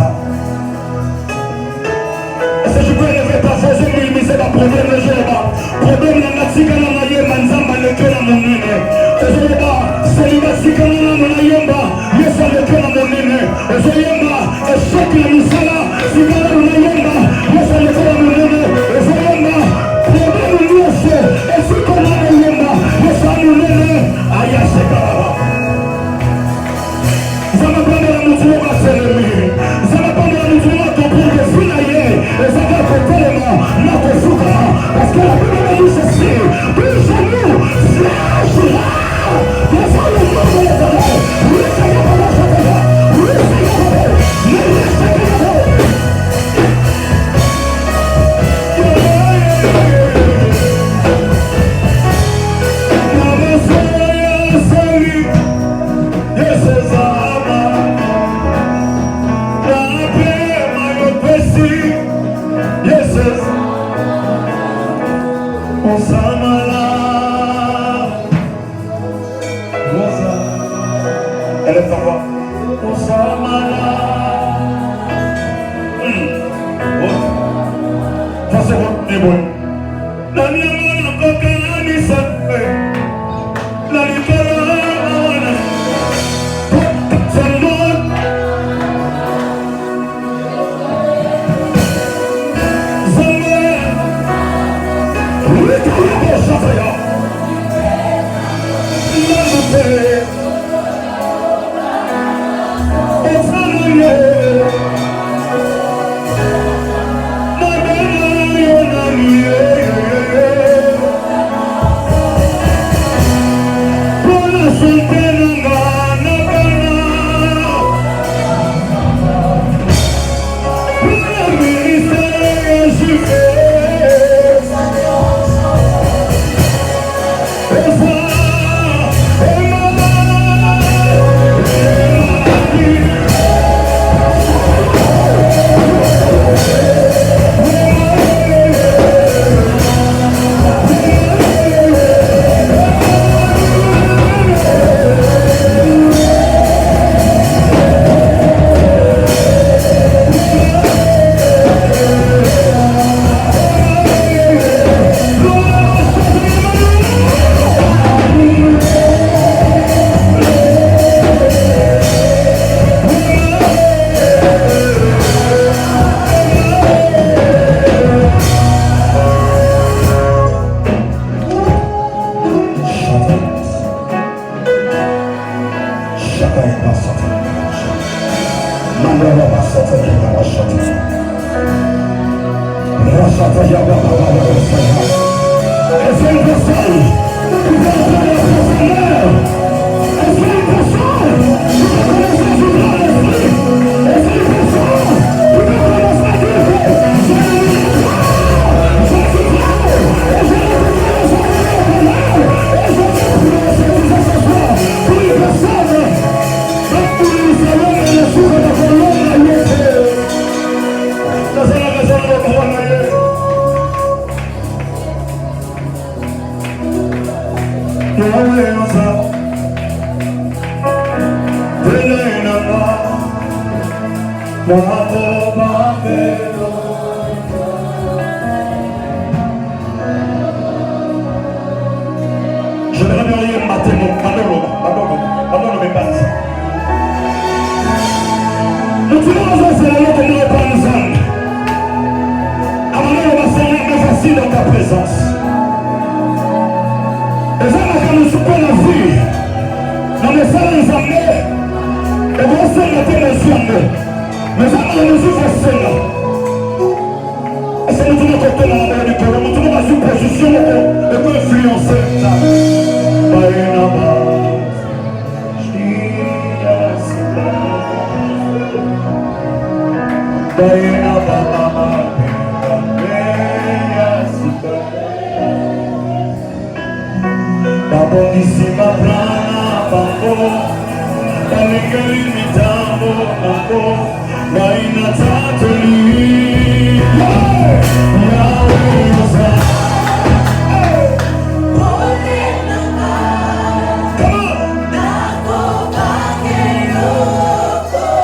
ça. Est-ce que je peux élever ta voix? Je vais minimiser ma problème le jour là. Problème dans la tika dans la yemba, nzamba le cœur dans mon nez. Aujourd'hui là, c'est la tika dans la yemba, yes le cœur dans mon nez. Aujourd'hui là, échec la misala, tika dans la yemba, yes le cœur dans mon nez. Aujourd'hui là, problème le yes, et si qu'on a la yemba, yes mon nez. Aïe, c'est grave. Ça m'a pas de la mouture à s'élever. Ça m'a pas de la mouture à comprendre que finalement, et ça va être tellement notre souka. Parce que la Bible dit ceci, que genoux fléchira. Que ça le nom de l'Éternel. Oui, ça y est, on va chanter là. Oui, ça y est, oui, ça y est. Élève ta voix. Ça c'est bon, bon.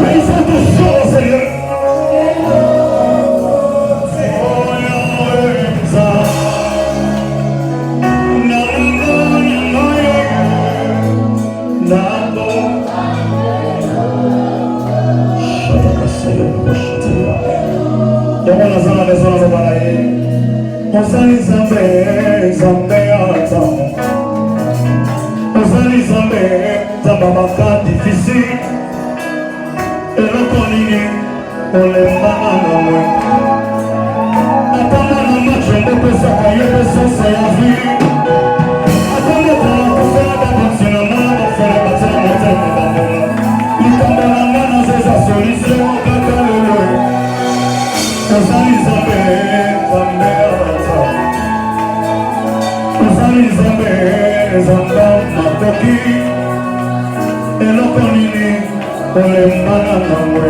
Mais ils ont de choses, Seigneur. Ozali Zambe, Zambe ata. Ozali Zambe, Zambabaka difficile. Et le connu, on les manamwe. Attends la match, on peut s'accueillir de son c'est la vie. Attends le temps, on fait la dépense, on fait la bataille, on fait la bataille. Il tombe dans la main, c'est sa solution, on peut le louer. Ozali Zambe, Zambe ata. Ozali Zambe, Zambe makoki. Et le connu, on les manamwe.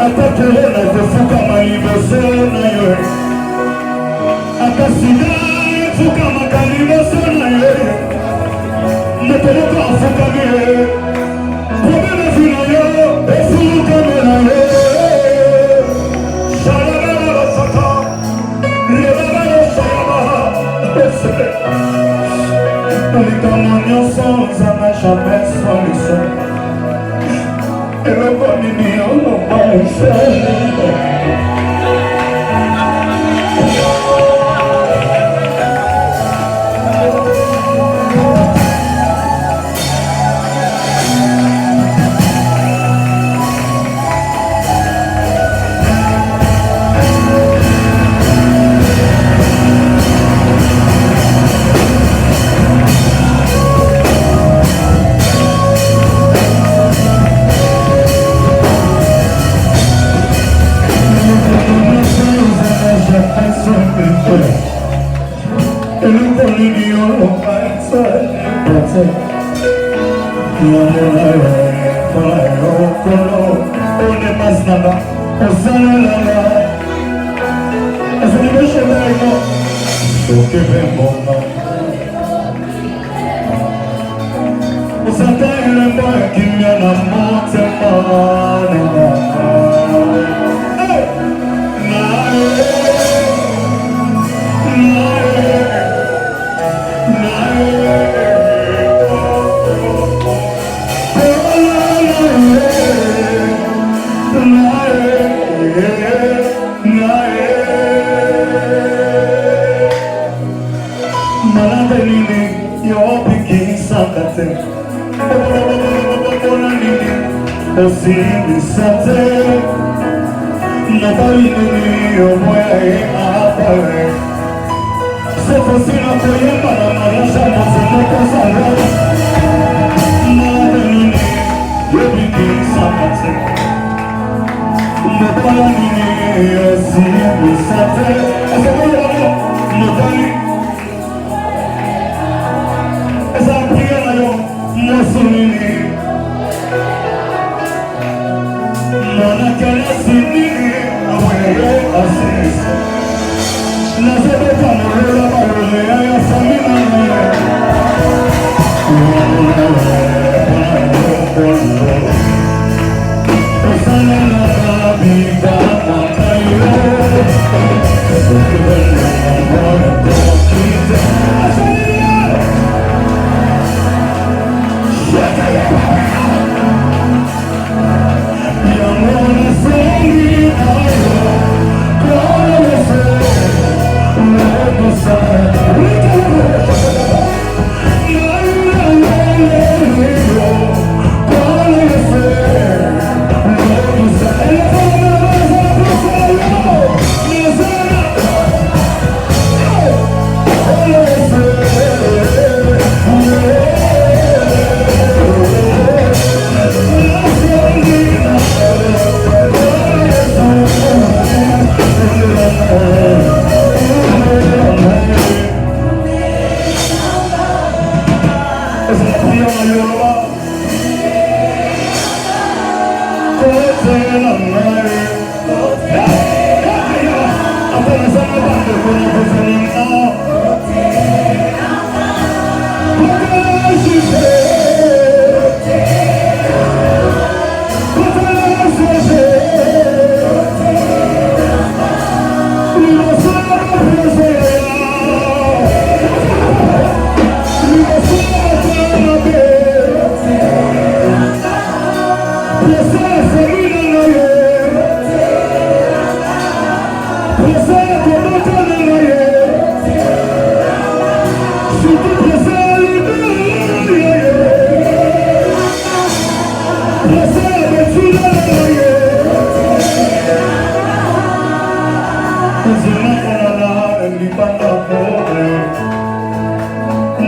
Atakele na kufuka maliboso na yo. Atasida fuka makaliboso na yo. Motoloko afuka me. Probleme fina yo, efuka me na yo. Shalabala basaka, rebabala shalaba. Likamanya sans zama jamais solution. Et le bon ennemi, on n'a pas un seul.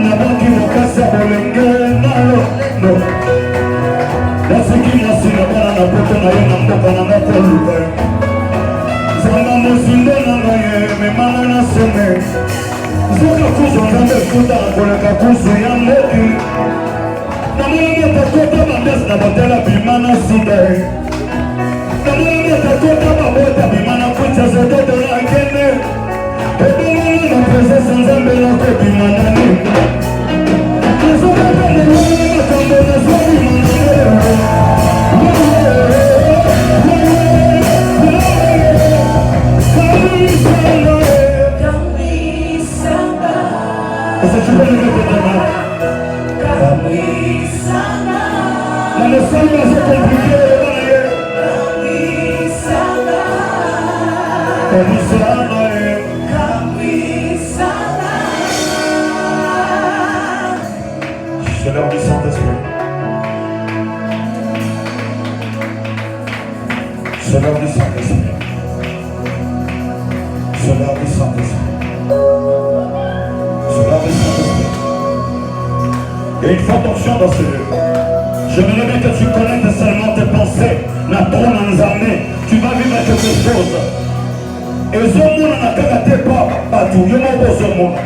Nabaki mokasa bolenge nalo no. Nasiki masina bana na poto na yo na mboka na ngako luka. Zamba mosindo na ngaye memana na seme. Zoka kuzo nzambe futa koleka kuzo ya moki. Na mwana takota bandes na batela bimana sida. Na mwana takota babota bimana kucha zododo na kene. Ebe mwana na presence nzambe na ko bimana ni. Zoka bende mwana na kambo na zobi c'est l'heure du Saint-Esprit. C'est l'heure du Saint-Esprit. C'est l'heure du Saint-Esprit. C'est l'heure du Saint-Esprit. Et il faut attention dans ce lieu. J'aimerais bien que tu connectes seulement tes pensées. Tu vas vivre quelque chose. Et ce monde n'a qu'à te pas partout. Il y a un beau monde.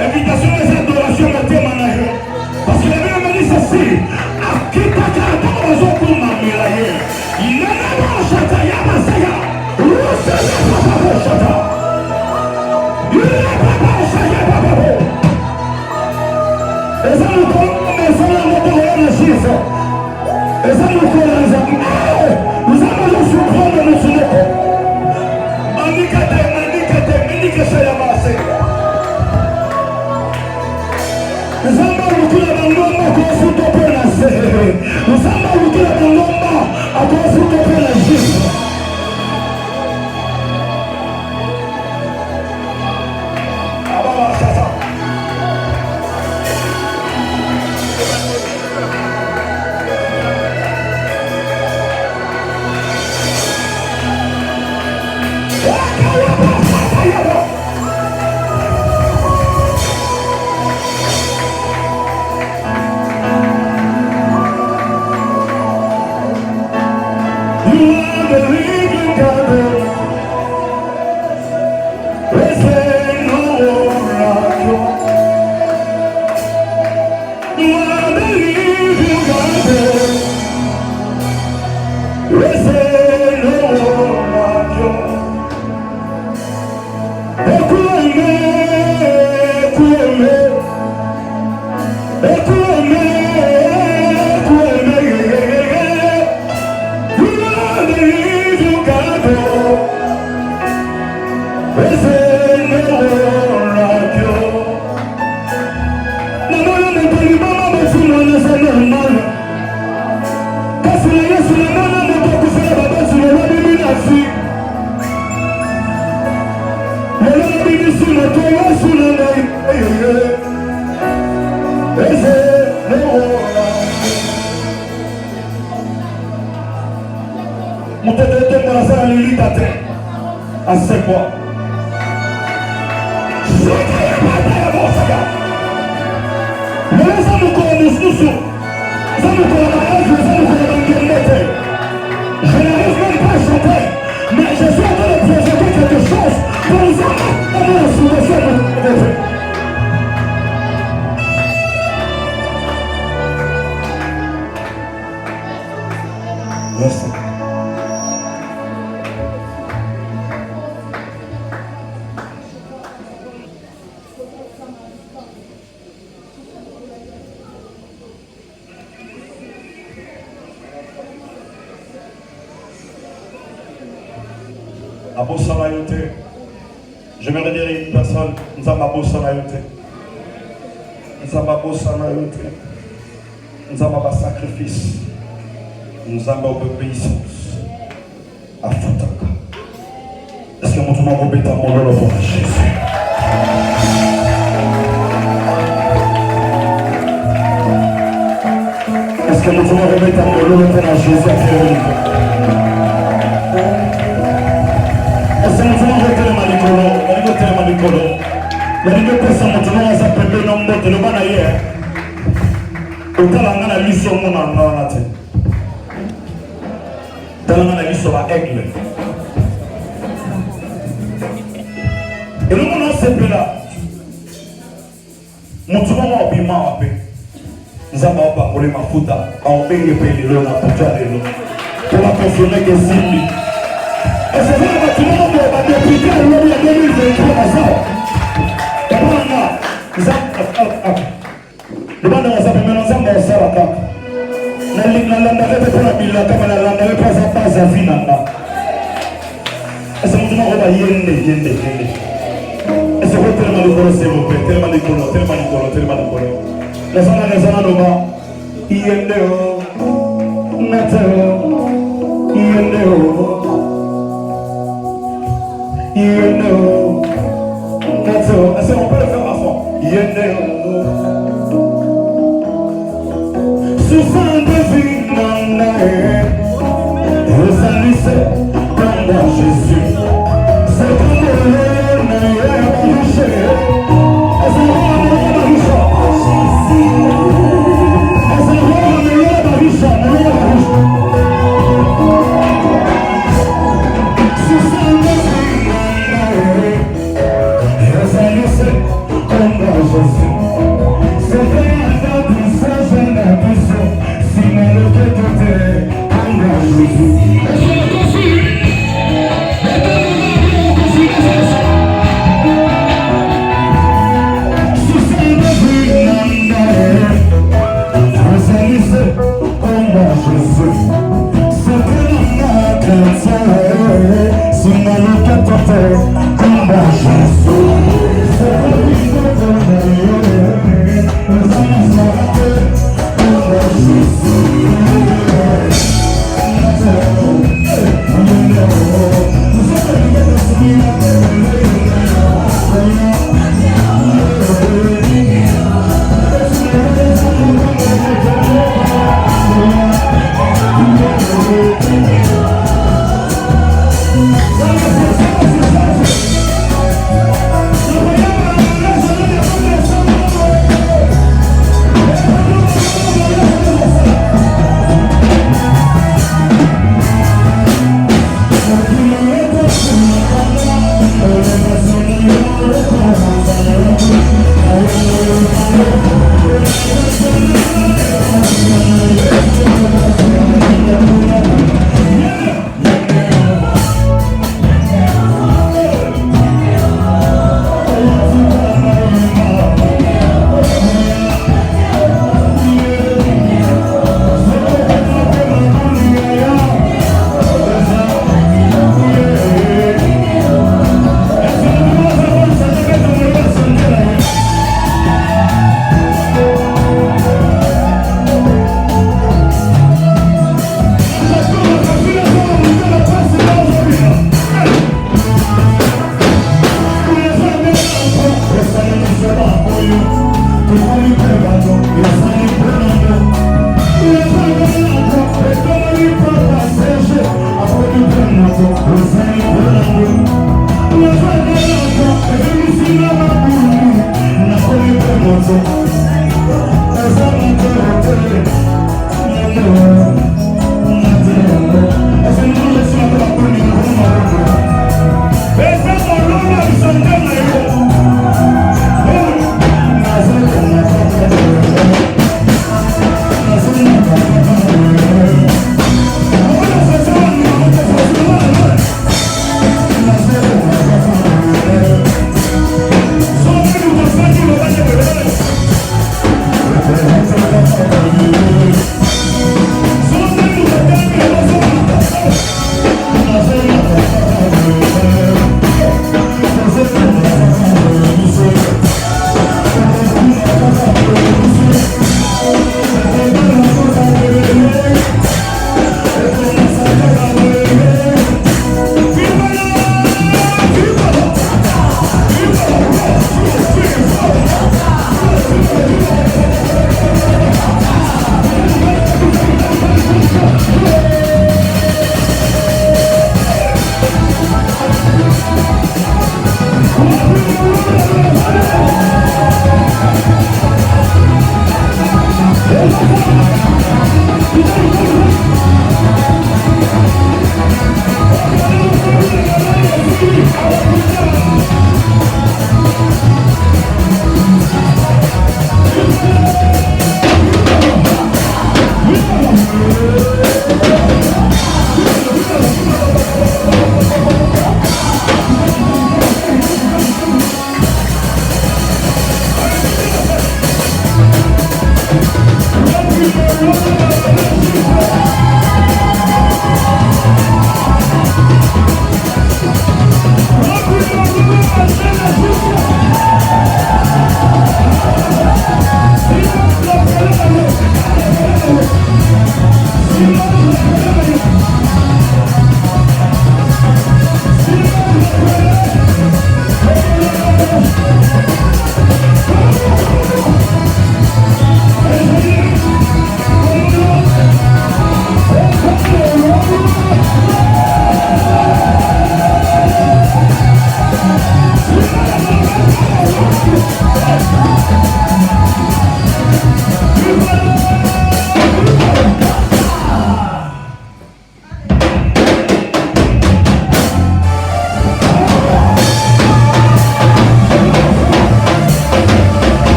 Invitation et adoration à Dieu. Parce que la Bible me dit ceci. À 5 mois. Je n'arrive même pas à chanter, mais je suis en train de présenter quelque chose pour nous amener à la situation. Merci. Je vais redire une personne, nous avons beau sanayote. Nous avons beau sanayote. Nous avons un sacrifice. Nous avons une obéissance. À Futaka. Est-ce que nous avons obéi à mon nom pour Jésus? Est-ce que nous avons obéi à mon nom pour Jésus? Et le monde s'est là. Mon tout le monde a bien appelé. Nous avons parlé ma fouta. On paye les pays de l'eau, on a pour la confirmer que c'est lui. Et c'est vrai que tout le monde va députer le lobby en 2023 à ça. Et voilà, nous avons le monde va s'appeler maintenant, nous avons ça la carte. La n'avait pas la ville, comme elle n'avait pas sa vie. Et c'est mon nom va yende. Et c'est quoi tellement de colons, s'il vous plaît, tellement de colons. Les gens, yende est-ce qu'on peut le faire à fond? Sous-sang de vie, vous salissez comme dans Jésus. C'est comme le marché. Est-ce qu'on va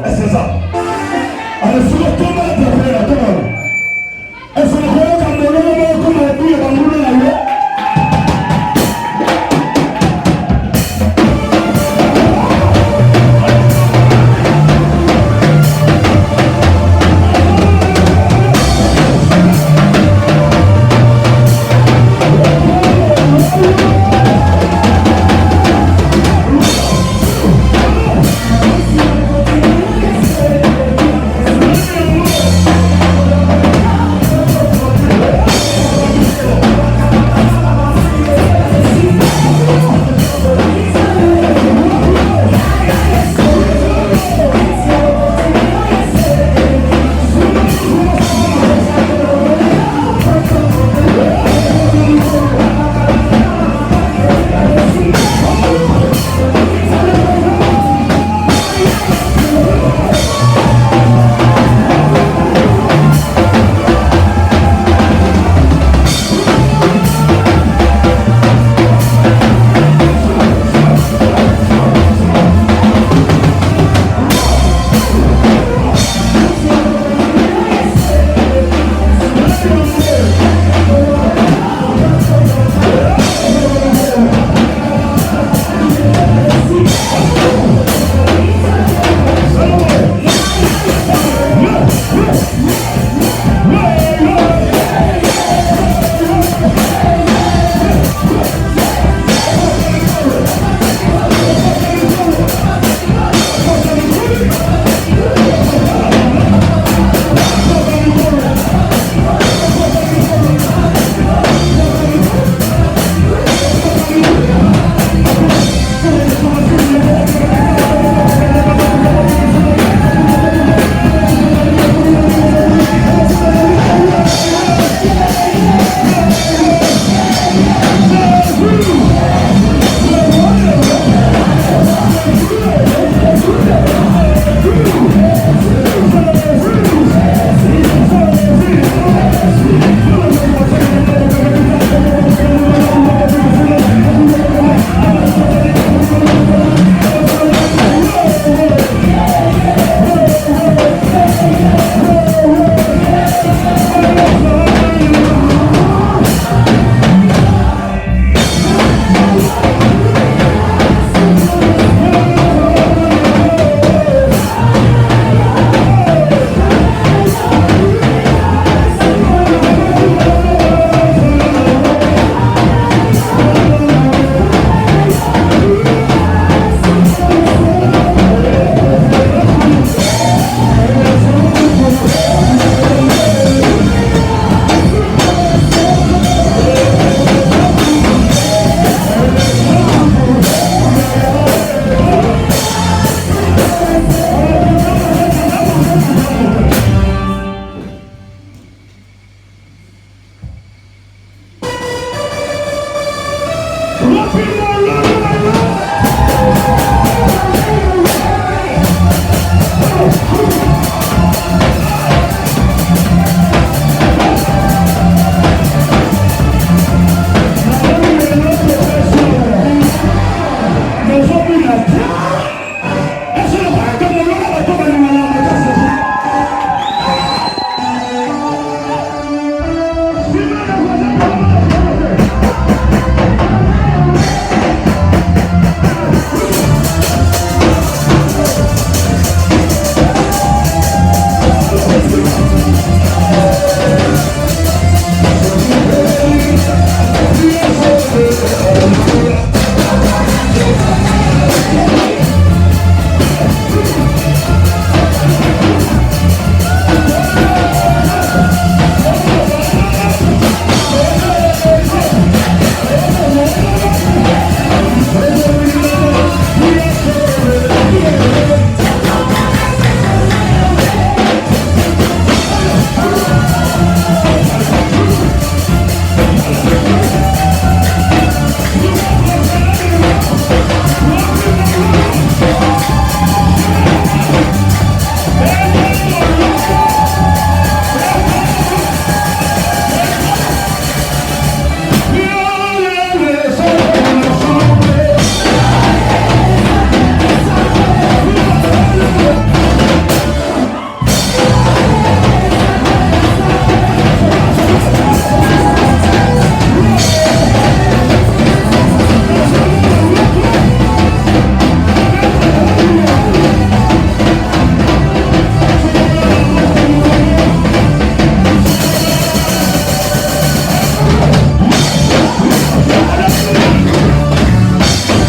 Est-ce que